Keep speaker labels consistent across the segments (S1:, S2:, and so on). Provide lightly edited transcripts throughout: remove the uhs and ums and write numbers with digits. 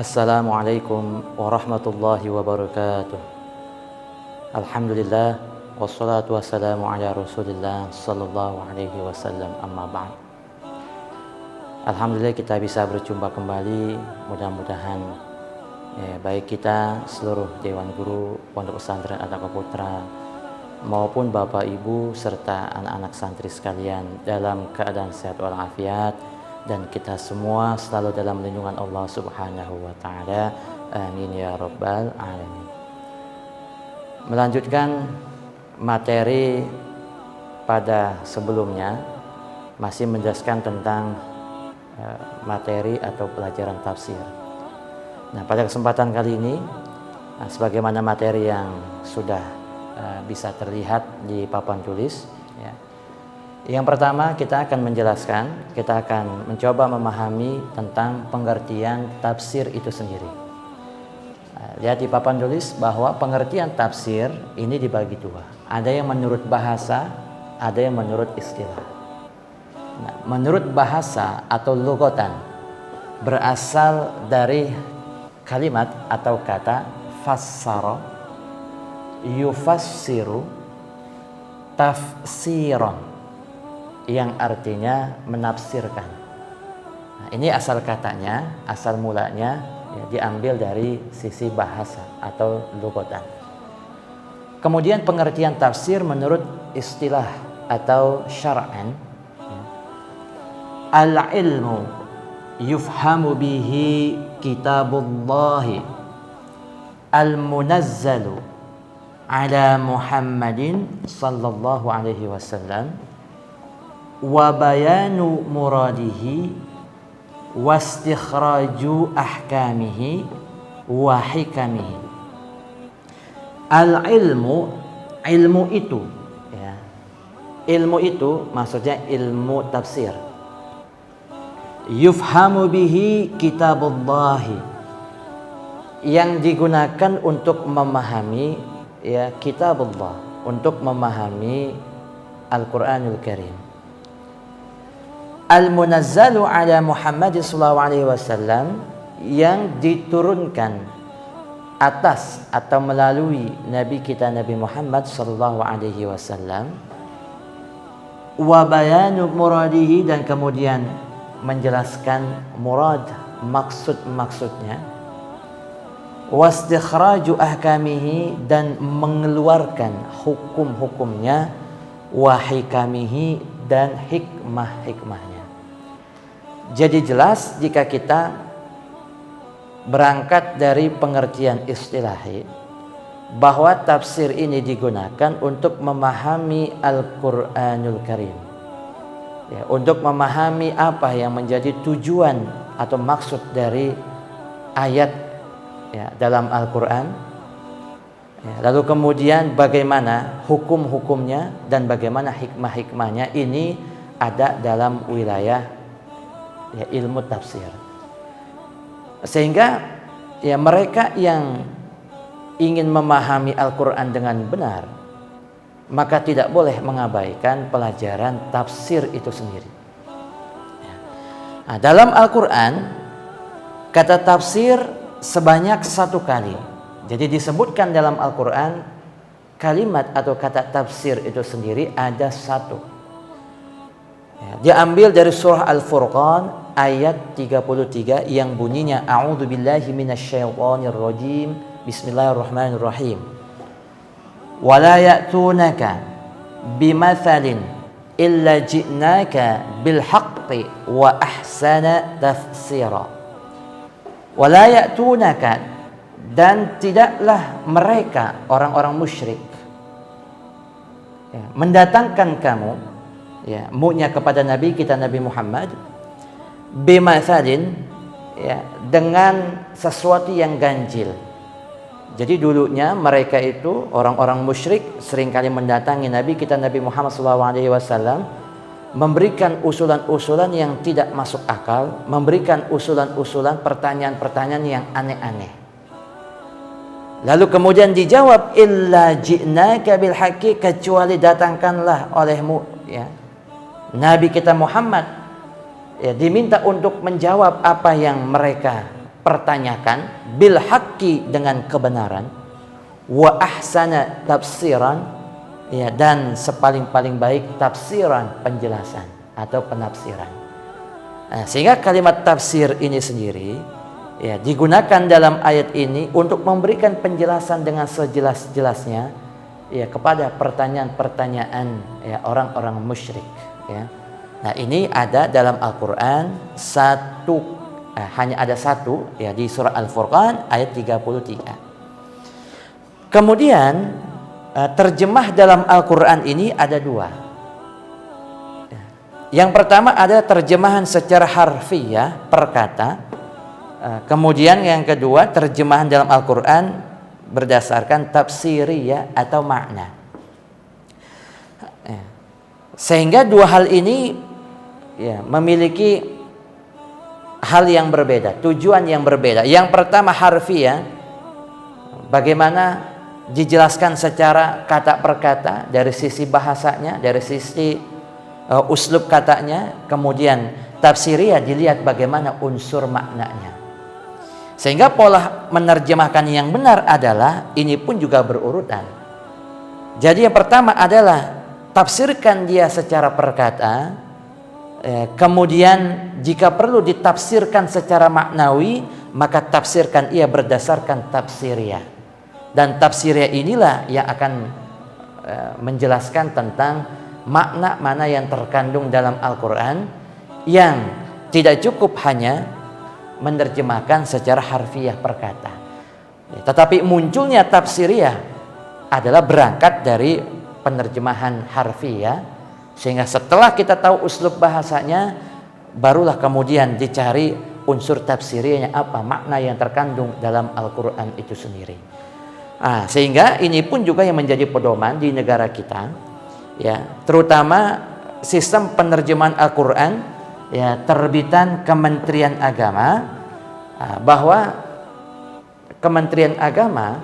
S1: Assalamualaikum warahmatullahi wabarakatuh. Alhamdulillah wassalatu wassalamu ala Rasulillah sallallahu alaihi wasallam, amma ba'd. Alhamdulillah kita bisa berjumpa kembali. Mudah-mudahan baik kita seluruh Dewan Guru Pondok Pesantren Attaqwa Putra maupun Bapak Ibu serta anak-anak santri sekalian dalam keadaan sehat walafiat, dan kita semua selalu dalam lindungan Allah Subhanahu wa taala. Amin ya rabbal alamin. Melanjutkan materi pada sebelumnya, masih menjelaskan tentang materi atau pelajaran tafsir. Nah, pada kesempatan kali ini, sebagaimana materi yang sudah bisa terlihat di papan tulis, ya. Yang pertama kita akan menjelaskan, kita akan mencoba memahami tentang pengertian tafsir itu sendiri. Lihat di papan tulis bahwa pengertian tafsir ini dibagi dua. Ada yang menurut bahasa, ada yang menurut istilah. Nah, menurut bahasa atau lugatan berasal dari kalimat atau kata fassara, yufassiru, tafsiran, yang artinya menafsirkan. Nah, ini asal katanya, asal mulanya ya, diambil dari sisi bahasa atau lugatan. Kemudian pengertian tafsir menurut istilah atau syar'an, ya. Al-ilmu yufhamu bihi kitabullahi al-munazzalu ala Muhammadin sallallahu alaihi wasallam wa bayanu muradihi wastikhraju ahkamihi wa hikamihi. Al-ilmu, ilmu itu, ya. Ilmu itu maksudnya ilmu tafsir. Yufhamu bihi kitabullahi, yang digunakan untuk memahami ya kitabullah, untuk memahami Al-Qur'anul Karim. Al-munazzalu ala Muhammad sallallahu alaihi wasallam, yang diturunkan atas atau melalui Nabi kita Nabi Muhammad sallallahu alaihi wasallam. Wa bayanu muradihi, dan kemudian menjelaskan murad, maksud-maksudnya. Wastikhraju ahkamihi, dan mengeluarkan hukum-hukumnya. Wa hikamihi, dan hikmah-hikmahnya. Jadi jelas jika kita berangkat dari pengertian istilahi bahwa tafsir ini digunakan untuk memahami Al-Qur'anul Karim, ya, untuk memahami apa yang menjadi tujuan atau maksud dari ayat ya, dalam Al-Quran, ya, lalu kemudian bagaimana hukum-hukumnya dan bagaimana hikmah-hikmahnya. Ini ada dalam wilayah ya, ilmu tafsir. Sehingga ya, mereka yang ingin memahami Al-Quran dengan benar, maka tidak boleh mengabaikan pelajaran tafsir itu sendiri. Nah, dalam Al-Quran kata tafsir sebanyak 1 kali. Jadi disebutkan dalam Al-Quran kalimat atau kata tafsir itu sendiri ada 1. Ya, diambil dari surah Al-Furqan ayat 33 yang bunyinya a'udzubillahi minasyaitonirrajim, bismillahirrahmanirrahim. Wala ya'tunaka bimathalin illa ji'naka bilhaqqi wa ahsana tafsira. Wala ya'tunaka, dan tidaklah mereka orang-orang musyrik ya, mendatangkan kamu ya, mu'nya kepada Nabi kita Nabi Muhammad, bimathalin ya, dengan sesuatu yang ganjil. Jadi dulunya mereka itu orang-orang musyrik seringkali mendatangi Nabi kita Nabi Muhammad SAW, memberikan usulan-usulan yang tidak masuk akal, memberikan usulan-usulan pertanyaan-pertanyaan yang aneh-aneh. Lalu kemudian dijawab illa ji'naka bil haqqi, kecuali datangkanlah olehmu ya Nabi kita Muhammad ya, diminta untuk menjawab apa yang mereka pertanyakan, bil haqqi dengan kebenaran, wa ahsana tafsiran, ya, dan sepaling-paling baik tafsiran, penjelasan atau penafsiran. Nah, sehingga kalimat tafsir ini sendiri ya digunakan dalam ayat ini untuk memberikan penjelasan dengan sejelas-jelasnya ya kepada pertanyaan-pertanyaan ya orang-orang musyrik ya. Nah, ini ada dalam Al-Qur'an hanya ada satu ya di surah Al-Furqan ayat 33. Kemudian terjemah dalam Al-Qur'an ini ada dua. Yang pertama ada terjemahan secara harfiah per kata. Kemudian yang kedua terjemahan dalam Al-Qur'an berdasarkan tafsiriyah atau makna. Sehingga dua hal ini ya memiliki hal yang berbeda, tujuan yang berbeda. Yang pertama harfiah, bagaimana dijelaskan secara kata per kata dari sisi bahasanya, dari sisi uslub katanya. Kemudian tafsiriyah dilihat bagaimana unsur maknanya. Sehingga pola menerjemahkan yang benar adalah ini pun juga berurutan. Jadi yang pertama adalah tafsirkan dia secara perkata, kemudian jika perlu ditafsirkan secara maknawi, maka tafsirkan ia berdasarkan tafsiriyah. Dan tafsiriyah inilah yang akan menjelaskan tentang makna mana yang terkandung dalam Al-Quran, yang tidak cukup hanya menerjemahkan secara harfiah per kata. Tetapi munculnya tafsiriyah adalah berangkat dari penerjemahan harfiah, sehingga setelah kita tahu uslub bahasanya, barulah kemudian dicari unsur tafsiriyahnya apa, makna yang terkandung dalam Al-Quran itu sendiri. Sehingga ini pun juga yang menjadi pedoman di negara kita, ya, terutama sistem penerjemahan Al-Quran ya terbitan Kementerian Agama, bahwa Kementerian Agama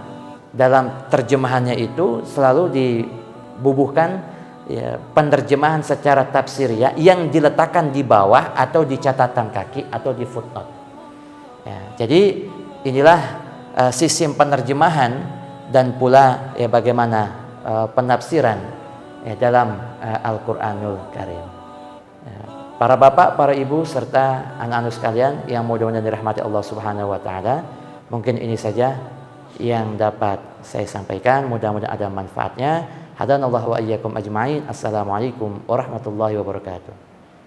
S1: dalam terjemahannya itu selalu dibubuhkan ya, penerjemahan secara tafsiriyah yang diletakkan di bawah atau di catatan kaki atau di footnote. Ya, jadi inilah sistem penerjemahan dan pula ya bagaimana penafsiran ya, dalam Al-Quranul Karim. Para bapak, para ibu, serta anak-anak sekalian yang mudah-mudahan dirahmati Allah Subhanahu wa taala, mungkin ini saja yang dapat saya sampaikan. Mudah-mudahan ada manfaatnya. Hadanallahu wa iyyakum ajma'in. Assalamualaikum warahmatullahi wabarakatuh.